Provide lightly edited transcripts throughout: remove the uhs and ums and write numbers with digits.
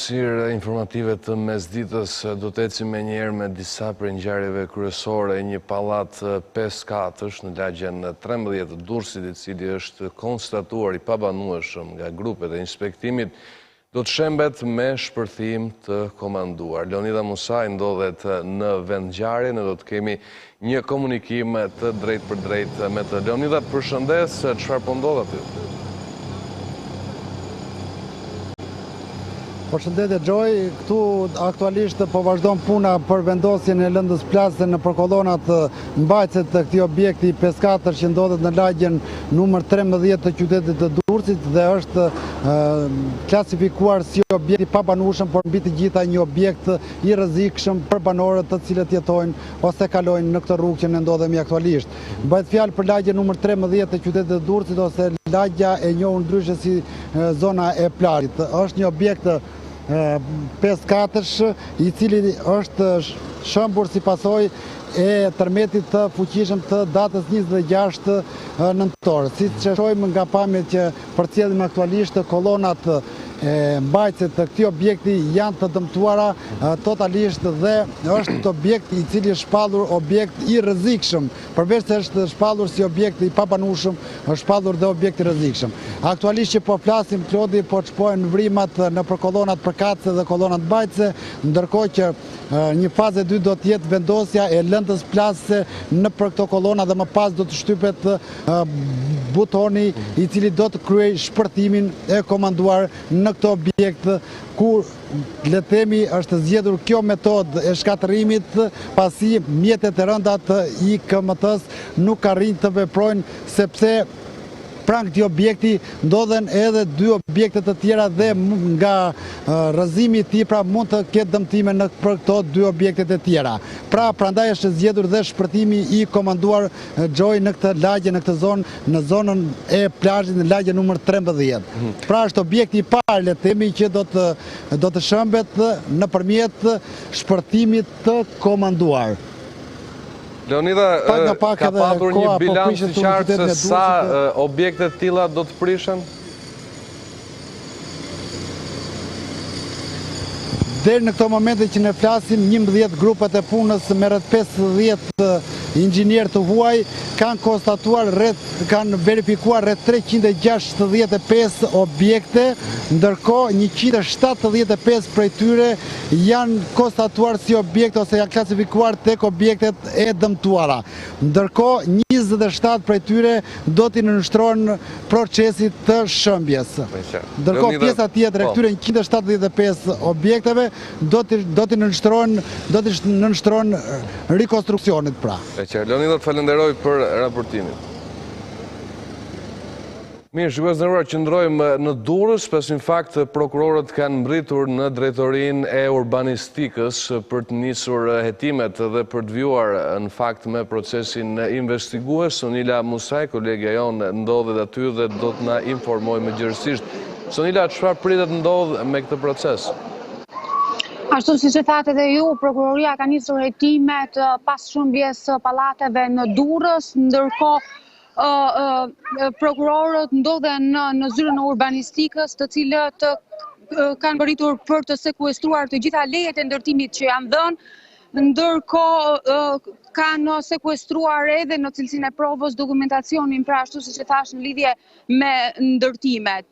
hapësirë informative të mesditës do të ecim menjëherë me disa prej ngjarjeve kryesore. Një pallat 5 katësh në lagjen 13 të Durrësit, i cili është konstatuar i pabanueshëm nga grupet e inspektimit, do të shembet me shpërthim të komanduar. Leonida Musaj ndodhet në vend ngjarje, ne do të kemi një komunikim të drejtë për drejtë me të. Leonida, përshëndes, çfarë po ndodh aty? Përshëndetje Gjoj, këtu aktualisht po vazhdon puna për vendosjen e lëndës plase në përkolonat mbajtëse të këtij objekti 54 që ndodhet në lagjen numër 13 të qytetit të Durrësit dhe është klasifikuar si objekt i pabanueshëm, por mbi të gjitha një objekt i rrezikshëm për banorët të cilët jetojnë ose kalojnë në këtë rrugë që ne ndodhemi aktualisht. Bëhet fjalë për lagjen numër 13 të qytetit të Durrësit ose lagja e njohur ndryshe si zona e plazhit. Është një objekt 5 katësh i cili është shëmbur si pasojë e tërmetit të fuqishëm të datës 26 nëntor. Siç e shohim nga pamjet që përcjellim aktualisht, kolonat mbajtëse të këtij objekti janë të dëmtuara totalisht dhe është objekt i cili është shpallur objekt i rrezikshëm. Përveç se është shpallur si objekt i pabanueshëm, është shpallur dhe objekt i rrezikshëm. Aktualisht që po flasim, Klodi, po çpohen vrimat në për kolonat përkatëse dhe kolonat mbajtëse, ndërkohë që një fazë e dytë do të jetë vendosja e lëndës plase në për këto kolona dhe më pas do të shtypet butoni i cili do të kryej shpërtimin e komanduar në këtë objekt, ku le të themi është zgjedhur kjo metodë e shkatërimit pasi mjetet e rënda të IKMT-s nuk arrin të veprojnë sepse pranë këtij objekti ndodhen edhe 2 objekte të tjera dhe nga rrëzimi i tij pra mund të ketë dëmtime për këto 2 objekte të tjera. Prandaj është zgjedhur dhe shpërtimi i komanduar Gjoj në këtë lagje, në këtë zonë, në zonën e plazhit në lagje numër 13. Pra është objekti i parë, le të themi, që do të shëmbet nëpërmjet shpërtimit të komanduar. Leonida, ka patur një bilanc i qartë se sa objekte të tilla do të prishen? Deri në këto momente që ne flasim, 11 grupet e punës me rreth 50 inxhinier të huaj kanë konstatuar kanë verifikuar rreth 365 objekte, ndërkohë 175 prej tyre janë konstatuar si objekte ose janë klasifikuar tek objektet e dëmtuara. Ndërkohë 27 prej tyre do t'i nënshtrohen procesit të shëmbjes. Ndërkohë pjesa tjetër e këtyre 175 objekteve do t'i nënshtrohen rikonstruksionit pra. Leonida, të falenderoj për raportimin. Mirë, shikues nderuar, qëndrojmë në Durrës, pasi në fakt prokurorët kanë mbritur në drejtorinë e urbanistikës për të nisur hetimet dhe për të vjuar në fakt me procesin investigues. Sonila Musaj, kolegja jonë, ndodhet aty dhe do të na informojë mëngjesisht. Sonila, çfarë pritet ndodh me këtë proces? Ashtu si që thatë edhe ju, prokuroria ka nisur hetimet pas shëmbjes pallateve në Durrës, ndërkohë prokurorët ndodhen në zyrën e urbanistikës, të cilët kanë bëritur për të sekuestruar të gjitha lejet e ndërtimit që janë dhënë, ndërkohë kanë sekuestruar edhe në cilësinë e provës dokumentacionin, pra ashtu si që thash në lidhje me ndërtimet.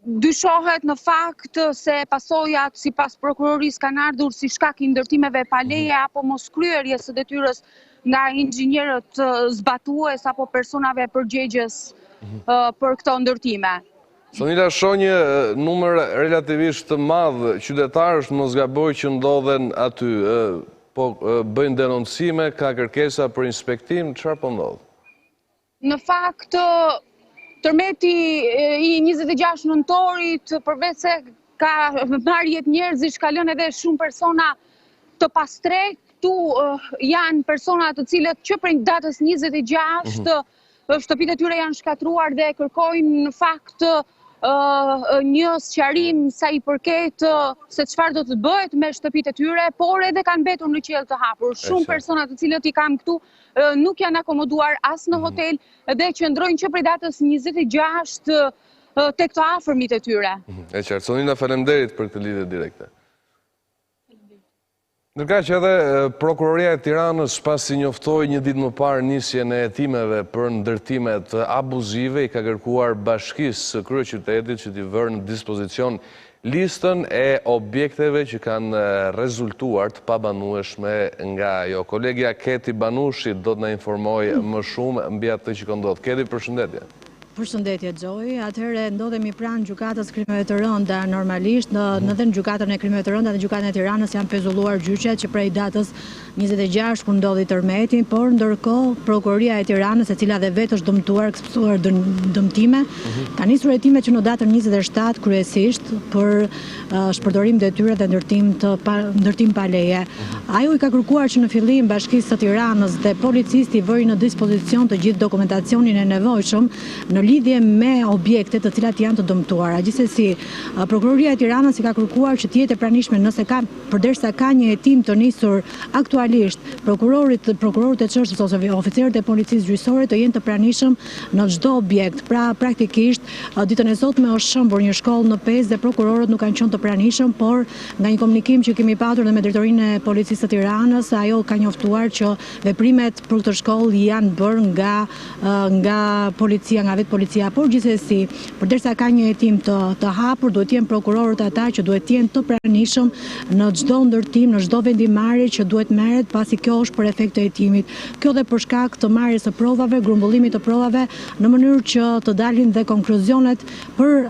Dyshohet në fakt se pasojat sipas prokurorisë kanë ardhur si shkak i ndërtimeve pa leje apo moskryerjes së detyrës nga inxhinierët zbatues apo personave përgjegjës për këto ndërtime. Sonila, shoh një numër relativisht të madh qytetarësh, mos gaboj, që ndodhen aty, po bëjnë denoncime, ka kërkesa për inspektim, çfarë po ndodh? Në fakt tërmeti i 26 nëntorit, përveç se ka marrë jetë njerëzish, ka lënë edhe shumë persona të pastrek. Këtu janë persona të cilët që prej datës 26 shtëpitë e tyre janë shkatruar dhe kërkojnë në fakt një sqarim sa i përket se çfarë do të bëhet me shtëpitë e tyre, por edhe kanë mbetur në qiell të hapur. Shumë persona të cilët i kam këtu nuk janë akomoduar as në hotel dhe qëndrojnë që prej datës 26 tek të afërmit e tyre. E qartë, Sonina, faleminderit për këtë lidhje direkte. Ndërka që edhe Prokuroria e Tiranës pasi njoftoi një ditë më parë nisjen e hetimeve për ndërtimet abuzive, i ka kërkuar Bashkisë së Kryeqytetit që t'i vërë në dispozicion listën e objekteve që kanë rezultuar të pabanueshme nga ajo. Kolegja Keti Banushi do të na informoj më shumë mbi atë që ka ndodhur. Keti, përshëndetje. Përshëndetje, Gjoj. Atëherë ndodhemi pranë gjykatës krimeve të rënda normalisht, në dhe në gjykatën e krimeve të rënda dhe gjykatën e Tiranës janë pezulluar gjyqet që prej datës 26 kur ndodhi tërmeti, por ndërkohë Prokuroria e Tiranës, e cila dhe vetë është dëmtuar, eksploduar dëmtime, ka nisur hetime që në datën 27 kryesisht për shpërdorim detyre dhe ndërtim pa leje. Ajo i ka kërkuar që në fillim Bashkisë së Tiranës dhe policisti vëri në dispozicion të gjithë dokumentacionin e nevojshëm në lidhje me objektet të cilat janë të dëmtuara. Gjithsesi, Prokuroria e Tiranës i ka kërkuar që të jetë e pranishme nëse ka, përderisa ka një hetim të nisur aktualisht, prokurorët e çështës ose oficerët e policisë gjyqësore të jenë të pranishëm në çdo objekt. Pra, praktikisht, ditën e sotme është shëmbur një shkollë në Pesë dhe prokurorët nuk kanë qenë të pranishëm, por nga një komunikim që kemi patur dhe me drejtorinë e policisë së Tiranës, ajo ka njoftuar që veprimet për këtë shkollë janë bërë nga policia, nga vetë policia, por gjithsesi, përderisa ka një hetim të hapur, duhet të jenë prokurorët ata që duhet të jenë të pranishëm në çdo ndërtim, në çdo vendimarrje që duhet merret, pasi kjo është për efekt të hetimit. Kjo dhe për shkak të marrjes së provave, grumbullimit të provave, në mënyrë që të dalin dhe konkluzionet për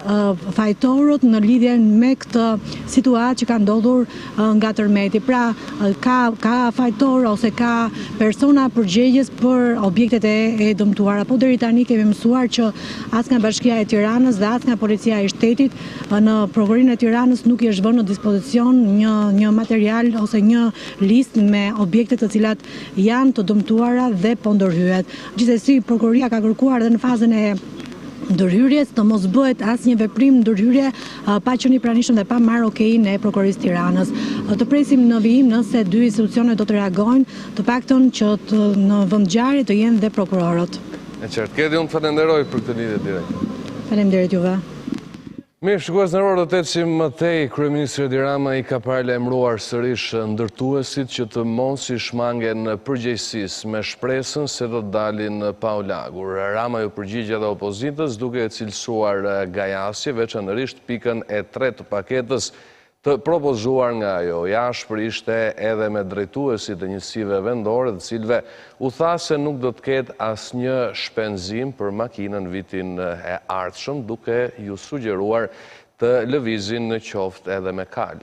fajtorët në lidhje me këtë situatë që ka ndodhur nga tërmeti. Pra, ka fajtor ose ka persona përgjegjës për objektet e dëmtuara. Po deri tani kemi mësuar që as nga Bashkia e Tiranës dhe as nga Policia e Shtetit në Prokurorinë e Tiranës nuk i është vënë në dispozicion një material ose një listë me objekte të cilat janë të dëmtuara dhe po ndërhyhet. Gjithsesi, Prokuroria ka kërkuar edhe në fazën e ndërhyrjes të mos bëhet asnjë veprim ndërhyrje pa qenë i pranishëm dhe pa marrë okein e Prokurorisë Tiranës. Të presim në vijim nëse dy institucionet do të reagojnë, të paktën që në vendngjarje të jenë dhe prokurorët. E qartë, Keti, unë të falenderoj për këtë lidhje direkte. Faleminderit juve. Mirë, shikues në orë, do të ecim më tej. Kryeministri Edi Rama i ka paralajmëruar sërish ndërtuesit që të mos i shmangen përgjegjësisë me shpresën se do të dalin pa u lagur. Rama ju përgjigj edhe opozitës duke e cilësuar gajasje, veçanërisht pikën e 3 të paketës të propozuar nga ajo. Jashtër ishte edhe me drejtuesit e njësive vendore, të cilve u tha se nuk do të ketë asnjë shpenzim për makinën vitin e ardhshëm, duke ju sugjeruar të lëvizin në qoftë edhe me kal.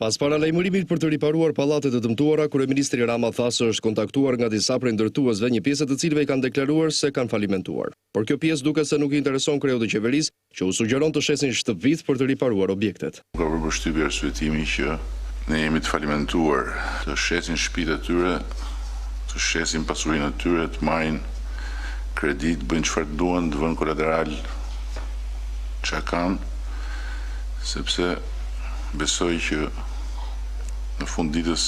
Pas paralajmërimit për të riparuar pallatet e dëmtuara, kryeministri Rama tha se është kontaktuar nga disa prej ndërtuesve, një pjesë të cilëve i kanë deklaruar se kanë falimentuar. Por kjo pjesë duket se nuk i intereson kreut të qeverisë, që u sugjeron të shesin shtëpit për të riparuar objektet. Ka përshtypje arsyetimi që ne jemi të falimentuar, të shesin shtëpitë e tyre, të shesin pasurinë e tyre, të marrin kredit, bëjnë çfarë duan, të vënë kolateral çka kanë, sepse besoj që në fund ditës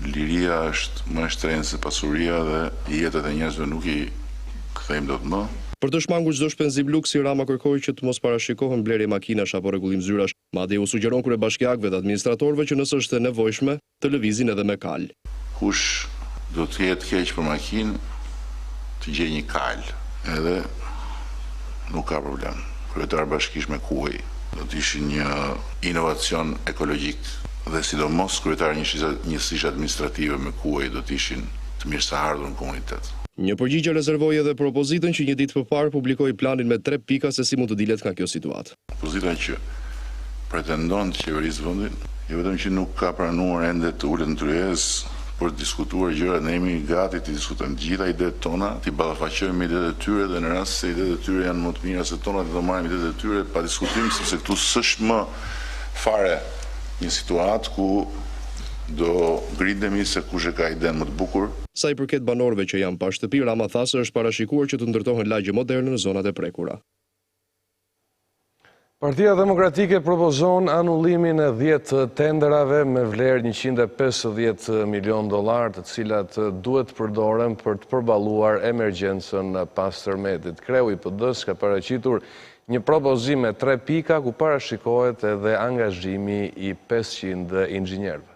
liria është më e shtrenjtë se pasuria dhe jetët e njerëzve nuk i kthejmë dot më. Për të shmangur çdo shpenzim luksi, Rama kërkoi që të mos parashikohen blerje makinash apo rregullim zyrash. Madje u sugjeron kryebashkiakëve dhe administratorëve që nëse është e nevojshme të lëvizin edhe me kal. Kush do të jetë keq për makinë, të gjejë një kal, edhe nuk ka problem. Kryetar bashkish me kuaj do të ishin një inovacion ekologjik dhe sidomos kryetar njësish administrative me kuaj do të ishin të mirëseardhur në komunitet. Një përgjigje rezervoi edhe për opozitën që një ditë më parë publikoi planin me 3 pika se si mund të dilet nga kjo situatë. Opozita që pretendon të qeverisë vendin, jo vetëm që nuk ka pranuar ende të ulet në tryezë për të diskutuar gjëra, ne jemi gati të diskutojmë të gjitha idetë tona, të ballafaqojmë idetë e tyre dhe në rast se idetë e tyre janë më të mira se tona, do marrim idetë e tyre pa diskutim, sepse këtu s'është më fare një situatë ku do ngritemi se kush e ka idenë më të bukur. Sa i përket banorëve që janë pa shtëpi, Rama tha se është parashikuar që të ndërtohen lagje moderne në zonat e prekura. Partia Demokratike propozon anullimin e 10 tenderave me vlerë $150 milion, të cilat duhet përdoren për të përballuar emergjencën pas tërmetit. Kreu i PD-s ka paraqitur një propozim me 3 pika ku parashikohet edhe angazhimi i 500 inxhinierëve.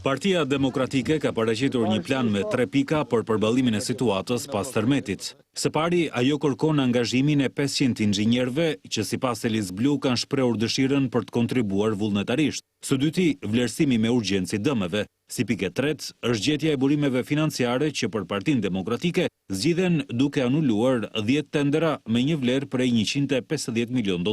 Partia Demokratike ka paraqitur një plan me 3 pika për përballimin e situatës pas tërmetit. Së pari, ajo kërkon angazhimin e 500 inxhinierëve që sipas Elis Blu kanë shprehur dëshirën për të kontribuar vullnetarisht. Së dyti, vlerësimi me urgjencë i dëmeve. Si pikë e tretë, është gjetja e burimeve financiare që për Partinë Demokratike zgjidhen duke anuluar 10 tendera me një vlerë prej $150 milion.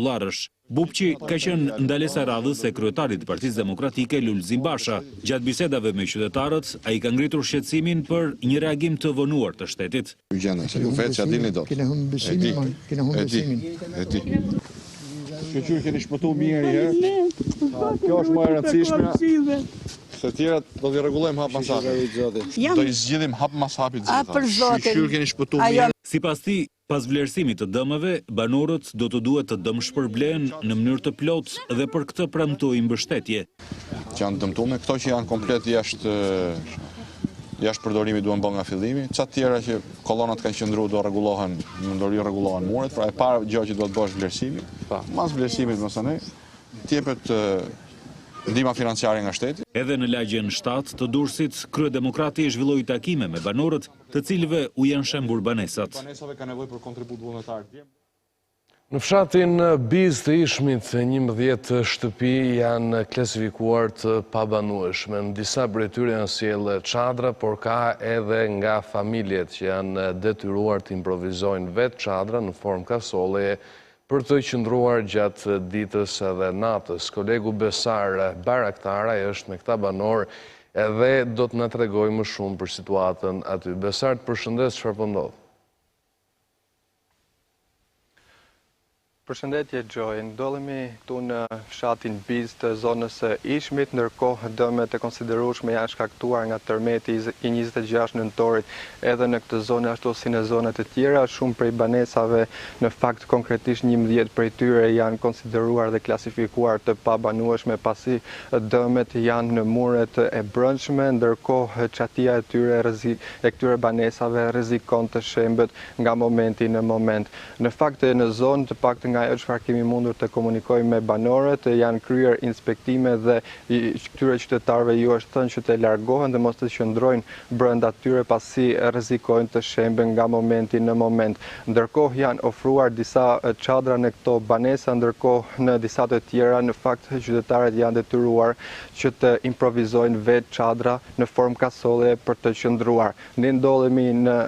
Bupqi ka qenë ndalesa radhës e kryetarit të Partisë Demokratike Lulzim Basha. Gjatë bisedave me qytetarët, ai ka ngritur shqetësimin për një reagim të vonuar të shtetit. Shqyqyr keni shpëtu mirë herë. Kjo është më e rëndësishme. Se tjerat do t'i rregullojmë hap mas hapi. Do i zgjidhim hap mas hapi të gjitha. Shqyqyr keni shpëtu mirë. Sipas tij, pas vlerësimit të dëmeve, banorët do të duhet të dëmshpërblen në mënyrë të plotë dhe për këtë premtoi mbështetje. Që janë dëmtuar, këto që janë komplet jashtë përdorimit duhen bë nga fillimi. Çat tjera që kolonat kanë qëndruar do rregullohen, do rregullohen muret, pra e para gjë që duhet bësh vlerësimi. Mas vlerësimit mësone, t'jepet ndihma financiare nga shteti. Edhe në lagjen 7 të Durrësit, kryedemokrati zhvilloi takime me banorët, të cilëve u janë shembur banesat. Banesave ka nevojë për kontribut vullnetar. Në fshatin Biz të Ishmit, 11 shtëpi janë klasifikuar të pabanueshme. Në disa prej tyre janë sjellë çadra, por ka edhe nga familjet që janë detyruar të improvizojnë vetë çadra në formë kasolleje për të qëndruar gjatë ditës edhe natës. Kolegu Besar Baraktaraj është me këta banor edhe do të na tregojë më shumë për situatën aty. Besar, të përshëndes, çfarë po ndodh? Përshëndetje Gjoj, ndodhemi këtu në fshatin Biz të zonës së Ishmit, ndërkohë dëmet e konsiderueshme janë shkaktuar nga tërmeti i 26 nëntorit edhe në këtë zonë ashtu si në zonat e tjera. Shumë prej banesave, në fakt konkretisht 11 prej tyre janë konsideruar dhe klasifikuar të pabanueshme pasi dëmet janë në muret e brendshme, ndërkohë çatia e këtyre banesave rrezikon të shembet nga momenti në moment. Në fakt në zonë të paktën nga ajo çfarë kemi mundur të komunikojmë me banorët, janë kryer inspektime dhe këtyre qytetarëve ju është thënë që të largohen dhe mos të qëndrojnë brenda tyre pasi rrezikojnë të shemben nga momenti në moment. Ndërkohë janë ofruar disa çadra në këto banesa, ndërkohë në disa të tjera në fakt qytetarët janë detyruar që të improvizojnë vetë çadra në formë kasolle për të qëndruar. Ne ndodhemi në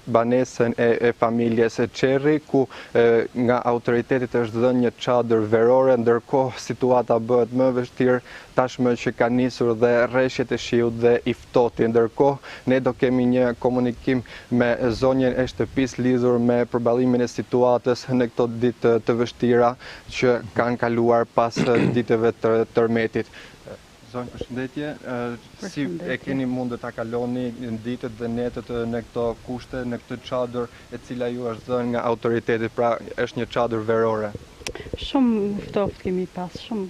banesën e familjes Çerri ku nga autoritetet është dhënë një çadër verore, ndërkohë situata bëhet më vështirë tashmë që ka nisur dhe rreshjet e shiut dhe i ftohti. Ndërkohë ne do kemi një komunikim me zonjën e shtëpisë lidhur me përballimin e situatës në këto ditë të vështira që kanë kaluar pas ditëve të tërmetit. Zonjë, përshëndetje. Si e keni mundë ta kaloni ditët dhe netët në këto kushte, në këtë çadër e cila ju është dhënë nga autoritetet, pra është një çadër verore? Shumë ftoftë kemi pas, shumë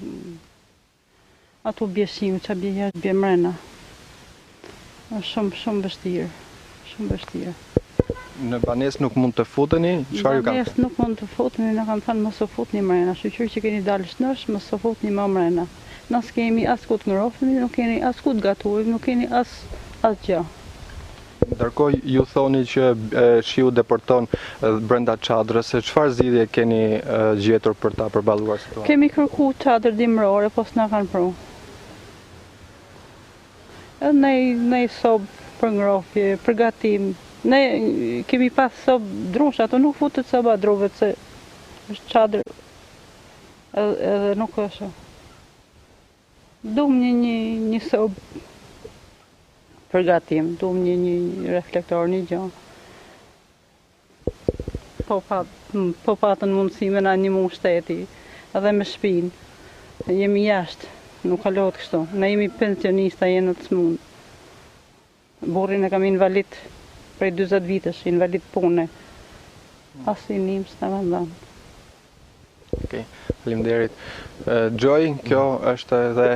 ato bjeshim, që bje jashtë bje mrena. Shumë vështirë, shumë vështirë. Në banes nuk mund të futeni? Në banes nuk mund të futeni, në kanë thënë mos u futni mrena, shqyr që keni dalë shnosh, mos u futni më mrena. Nësë kemi as ku të ngrofemi, nuk keni as ku të gatuim, nuk keni as gjë. Ndërkohë ju thoni që shiu deporton brenda çadrës, çfarë zgjidhje keni gjetur për ta përballuar situatën? Kemi kërku çadër dimrore, po s'na kanë pru. Edhe ne sob për ngrofje, për gatim. Ne kemi pas sob drush, ato nuk futet soba druvet se është çadër edhe nuk është. Dum një sob për gatim, dum një reflektor, një gjë. Po patën mundësime na një mund shteti, edhe me shpinë. Jemi jashtë, nuk kalohet kështu. Ne jemi pensionista, jenë të smund. Burrin e kam invalid prej 40 vitesh, invalid pune. Asnjë nimë s'na kanë dhënë. Okej, faleminderit. Gjoj, kjo është edhe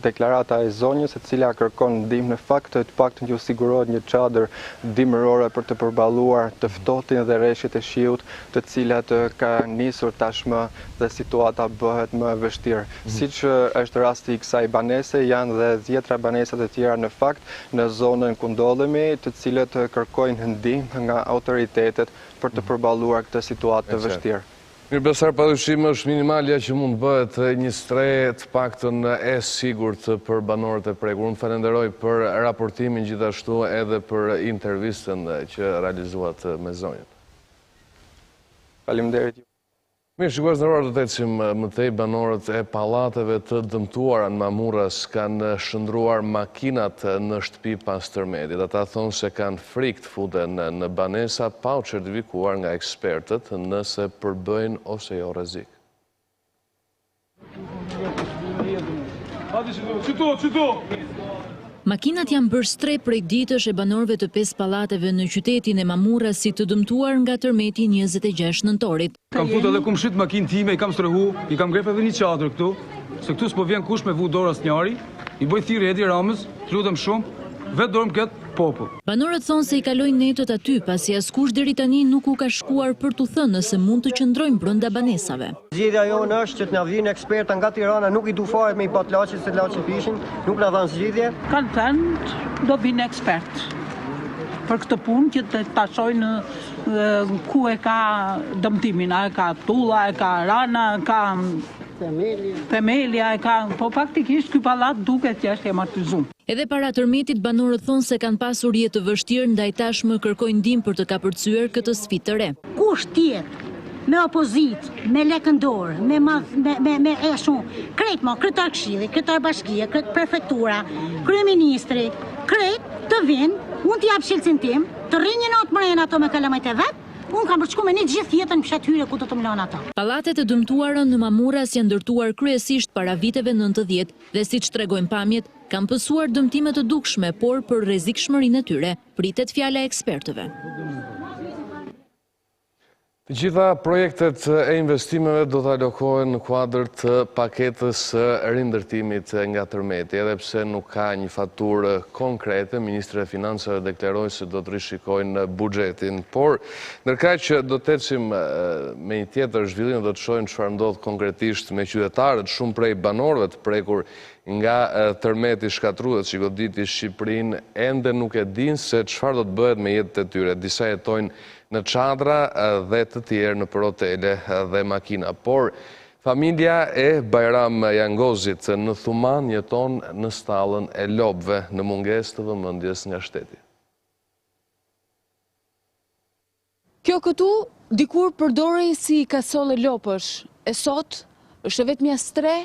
deklarata e zonjës e cila kërkon ndihmë në fakt të paktën ju sigurohet një çadër dimërore për të përballuar të ftohtin dhe rreshtet e shiut, të cilat ka nisur tashmë dhe situata bëhet më e vështirë. Siç është rasti i kësaj banese, janë dhe 10 banesa të tjera në fakt në zonën ku ndodhemi, të cilët kërkojnë ndihmë nga autoritetet për të përballuar këtë situatë të vështirë. Mirë besar, padyshim është minimalja që mund bëhet një stre të paktën e sigurt për banorët e prekur. Unë falenderoj për raportimin gjithashtu edhe për intervistën që realizuat me zonjën. Faleminderit. Mirë, shikues nderuar, do të ecim më tej. Banorët e pallateve të dëmtuara në Mamurras kanë shndruar makinat në shtëpi pas tërmetit. Ata thonë se kanë frikë të futen në banesa pa u certifikuar nga ekspertët nëse përbëjnë ose jo rrezik. Makinat janë bërë stre prej ditësh e banorëve të 5 pallateve në qytetin e Mamurras si të dëmtuar nga tërmeti 26 nëntorit. Kam futur edhe kum shit makinë time, i kam strehu, i kam grep edhe një çadër këtu, se këtu s'po vjen kush me vu dorë asnjëri. I bëj thirrje Edi Ramës, lutem shumë, vetë dorëm këtë popull. Banorët thonë se i kalojnë netët aty pasi askush deri tani nuk u ka shkuar për t'u thënë nëse mund të qëndrojnë brenda banesave. Zgjedhja jonë është që të na vinë eksperta nga Tirana, nuk i du fare me i pat laçit se laçi pishin, nuk na dhanë zgjidhje. Kanë thënë do vinë ekspert për këtë punë që të tashojnë ku e ka dëmtimin, a e ka tulla, e ka rana, ka themelja, e ka, po faktikisht ky pallat duket që është amortizuar. Edhe para tërmetit banorët thonë se kanë pasur jetë të vështirë, ndaj tashmë kërkojnë ndihmë për të kapërcyer këtë sfidë të re. Kush tjetër me opozit, me lekëndor, me eshun, krejt mo, kryetar këshilli, kryetar bashkie, prefektura, kryeministri, krejt të vinë, unë t'i jap shilcin tim, të rrinë një natë mrena ato me kalamajt e vet. Unë kam përshku me një gjithë jetën në fshathyre ku të më lënë ato. Pallatet e dëmtuara në Mamurras janë ndërtuar kryesisht para viteve 90 dhe siç tregojnë pamjet, kanë pësuar dëmtime të dukshme, por për rrezikshmërinë e tyre pritet fjala e ekspertëve. Të gjitha projektet e investimeve do të alokohen në kuadër të paketës rindërtimit nga tërmeti, edhe pse nuk ka një faturë konkrete, Ministri e Financave deklaroi se do të rishikojnë buxhetin, por ndërkaq që do të ecim me një tjetër zhvillim, do të shohim çfarë ndodh konkretisht me qytetarët, shumë prej banorëve të prekur nga tërmeti shkatrues që goditi Shqipërinë ende nuk e dinë se çfarë do të bëhet me jetën e tyre. Disa jetojnë në çadra dhe të tjerë në hotele dhe makina. Por familja e Bajram Jangozit në Thuman jeton në stallën e lopëve në mungesë të vëmendjes nga shteti. Kjo këtu dikur përdorej si kasole lopësh, e sot është vetëm stre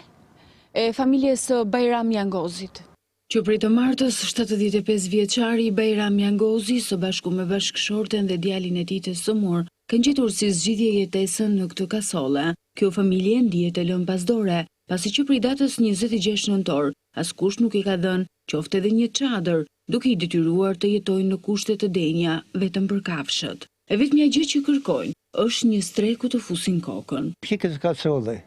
e familjes Bajram Jangozit. Që prej të martës, 75 vjeçari Bajram Jangozi, së bashku me bashkëshorten dhe djalin e tij të sëmur, kanë gjetur si zgjidhje jetesën në këtë kasole. Kjo familje ndihet e lënë pasdore, pasi që prej datës 26 nëntor, askush nuk i ka dhënë qoftë edhe një çadër, duke i detyruar të jetojnë në kushte të denja vetëm për kafshët. E vetmja gjë që kërkojnë është një stre ku të fusin kokën. Pikës kasole,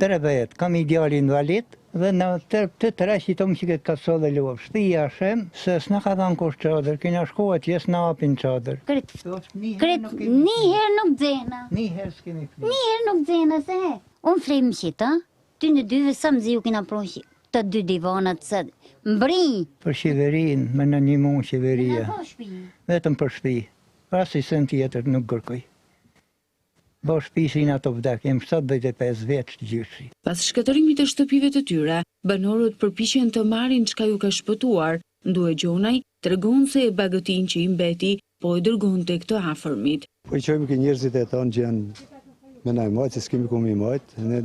30, kam i djali invalid, dhe në të tëra që tomë që këtë kasole lopë. Shtëpia shem, se s'na ka dhanë kush çadër, kena shkuar që s'na hapin çadër. Një herë nuk dzena. Një herë s'kemi fli. Një herë nuk dzena, se he. Unë frejmë qita, ty në dyve sa më ziu kena proshi, të dy divanat së mbri. Për qeverin, me në një mund qeveria. Vetëm për shtëpi. Pasi sen tjetër nuk kërkoj. Bo shpisin ato vdek, jem 75 vjeç të gjyshi. Pas shkatërimit të shtëpive të tyre, banorët përpiqen të marrin çka ju ka shpëtuar. Ndue Gjonaj tregon se e bagëtin që i mbeti, po e dërgon tek të afërmit. Po i qojmë kë njerëzit e tonë që janë me na i majtë, se s'kemi ku mi majtë, ne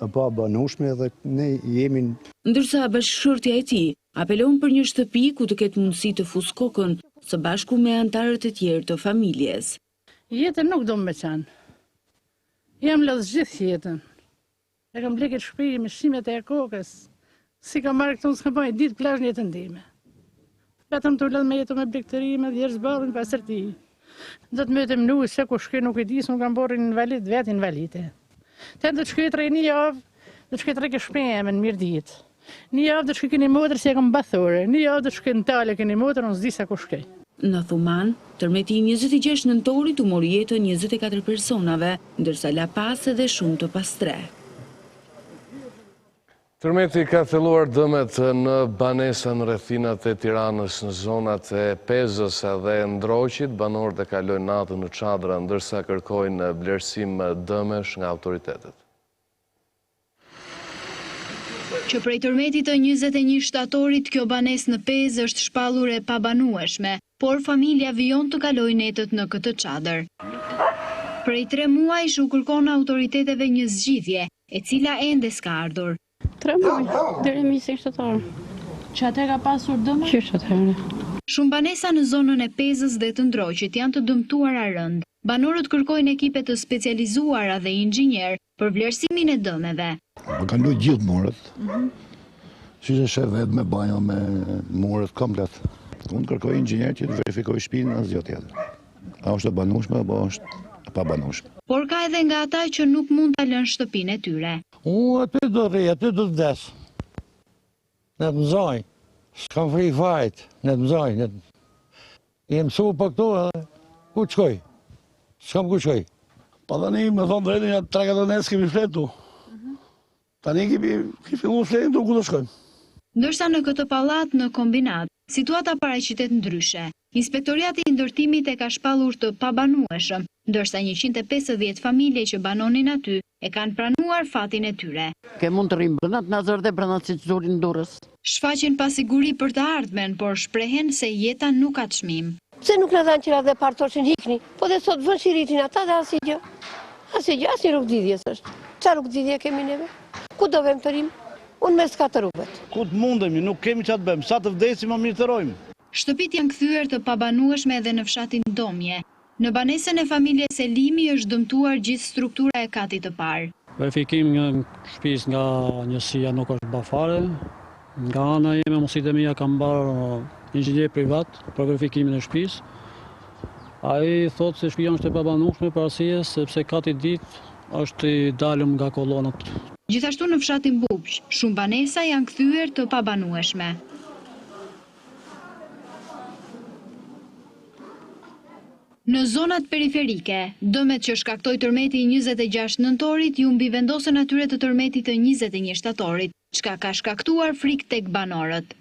pa banushme dhe ne jemi... Ndërsa bashkëshortja e tij apelon për një shtëpi ku të ketë mundësi të fus kokën, së bashku me antarët e tjerë të familjes. Jetën nuk do më qanë. Jam lëdhë gjithë jetën. E kam bleket shpiri me shimet e kokës. Si kam marrë këtu, s'kam pojnë ditë plazh një jetën time. Vetëm të lëdhë me jetu me blekëtëri, me djerë zbalën, pasër ti. Do të më të mnu se ku shkoj nuk e di, s'u kam bërë invalid, vetë invalide. Te do të shkoj tre një javë, do të shkoj tre ke shpejë me mirë ditë. Një javë do të shkoj keni motër se kam bathore, një javë do të shkoj në Tale keni motër, unë s'di sa ku shkoj. Në Thuman, tërmeti 26 nëntorit u mori jetën 24 personave, ndërsa la pas edhe shumë të pastre. Tërmeti ka thelluar dëmet në banesa në rrethinat e Tiranës, në zonat e Pezës dhe Ndroqit. Banorët e kalojnë natën në çadra, ndërsa kërkojnë vlerësim dëmesh nga autoritetet. Që prej tërmetit të 21 shtatorit, kjo banesë në Pezë është shpallur e pabanueshme, por familja vijon të kalojë netët në këtë çadër. Prej 3 muajsh u kërkon autoriteteve një zgjidhje, e cila ende s'ka ardhur. 3 muaj, deri në 20 shtator. Që atër ka pasur dëme? Që shtatorë. Shumë banesa në zonën e Pezës dhe të Ndroqit janë të dëmtuara rënd. Banorët kërkojnë ekipe të specializuara dhe inxhinier për vlerësimin e dëmeve. Më kanë luajtur gjithë murët. Si që shef vetë me banjo, me murët komplet. Unë kërkoj inxhinier që të verifikoj shtëpinë në asgjë tjetër. A është e banueshme apo është e pabanueshme? Por ka edhe nga ata që nuk mund ta lënë shtëpinë e tyre. Aty do rri, aty do të vdes. Ne të mëzoj. S'kam free fight, ne të mëzoj. I mësu për këtu edhe ku të shkoj? S'kam ku shkoj. Pa tani me thonë drejtë një 3-4 nesë kemi fletu. Tani kemi fillu fletu ku të shkojmë. Ndërsa në këtë pallat në kombinat, situata paraqitet ndryshe. Inspektoriati i ndërtimit e ka shpallur të pabanueshëm, ndërsa 150 familje që banonin aty e kanë pranuar fatin e tyre. Ke mund të rrimë brënat në zërë dhe brënat si të zurin durës. Shfaqen pasiguri për të ardhmen, por shprehen se jeta nuk ka çmim. Pse nuk në dhanë qira dhe partoshin hikni, po dhe sot vën shiritin ata dhe asnjë gjë. Asnjë rrugdidhjes është. Çfarë rrugdidhje kemi neve? Ku do vëm të rimë? Unë me s'ka të rrugët. Ku të mundemi, nuk kemi që të bëjmë, sa të vdesim më mirë të rojmë. Shtëpit janë kthyer të pabanueshme edhe në fshatin Domje. Në banesën e familjes Selimi është dëmtuar gjithë struktura e katit të parë. Verifikim nga shtëpisë nga njësia nuk është bafare. Nga ana ime mosit e mia kam mbarë inxhinier privat për verifikimin e shtëpisë. Ai thotë se shtëpia është e pabanueshme për arsye sepse kati ditë është i dalëm nga kolonat. Gjithashtu në fshatin Bubq, shumë banesa janë kthyer të pabanueshme. Në zonat periferike, dëmet që shkaktoi tërmeti i 26 nëntorit ju mbi vendosën atyre të tërmetit të 21 shtatorit, çka ka shkaktuar frikë tek banorët.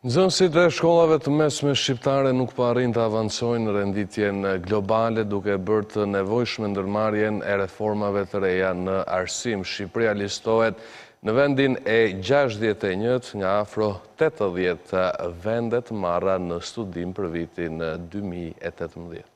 Nxënësit e shkollave të mesme shqiptare nuk po arrin të avancojnë në renditjen globale, duke bërë të nevojshme ndërmarrjen e reformave të reja në arsim. Shqipëria listohet në vendin e 61 nga afro 80 vendet marra në studim për vitin 2018.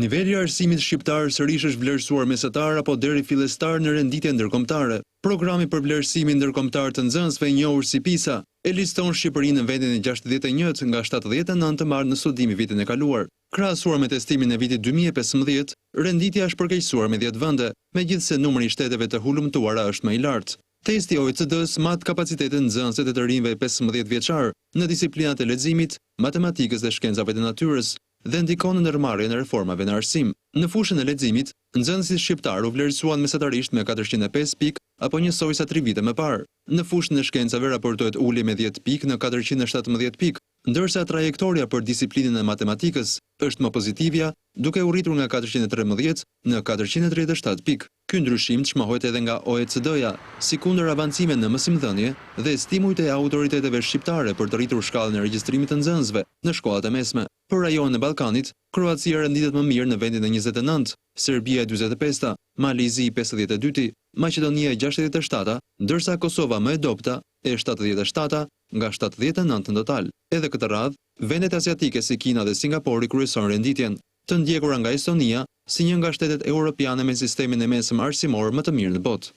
Niveli i arsimit shqiptar sërish është vlerësuar mesatar apo deri fillestar në renditje ndërkombëtare. Programi për vlerësimin ndërkombëtar të nxënësve i njohur si PISA e liston Shqipërinë në vendin e 61 nga 79 të marrë në studim vitin e kaluar. Krahasuar me testimin e vitit 2015, renditja është përkeqësuar me 10 vende, megjithse numri i shteteve të hulumtuara është më i lartë. Testi OECD-s mat kapacitetin nxënësve të rinjve 15 vjeçar në disiplinat e leximit, matematikës dhe shkencave të natyrës dhe ndikon në ndërmarrjen e reformave në arsim. Në fushën e leximit, nxënësit shqiptar u vlerësuan mesatarisht me 405 pikë apo njësoj sa 3 vite më parë. Në fushën e shkencave raportohet ulje me 10 pikë në 417 pikë, ndërsa trajektoria për disiplinën e matematikës është më pozitivja, duke u rritur nga 413 në 437 pikë. Ky ndryshim çmohet edhe nga OECD-ja, si kundër avancime në mësimdhënie dhe stimujt e autoriteteve shqiptare për të rritur shkallën e regjistrimit të nxënësve në shkollat e mesme. Për rajonin e Ballkanit, Kroacia renditet më mirë në vendin e 29, Serbia e 45, Malizi i 52, Maqedonia e 67, ndërsa Kosova më e dobta e 77 nga 79 në total. Edhe këtë radhë, vendet asiatike si Kina dhe Singapori kryeson renditjen, të ndjekura nga Estonia si një nga shtetet europiane me sistemin e mesëm arsimor më të mirë në botë.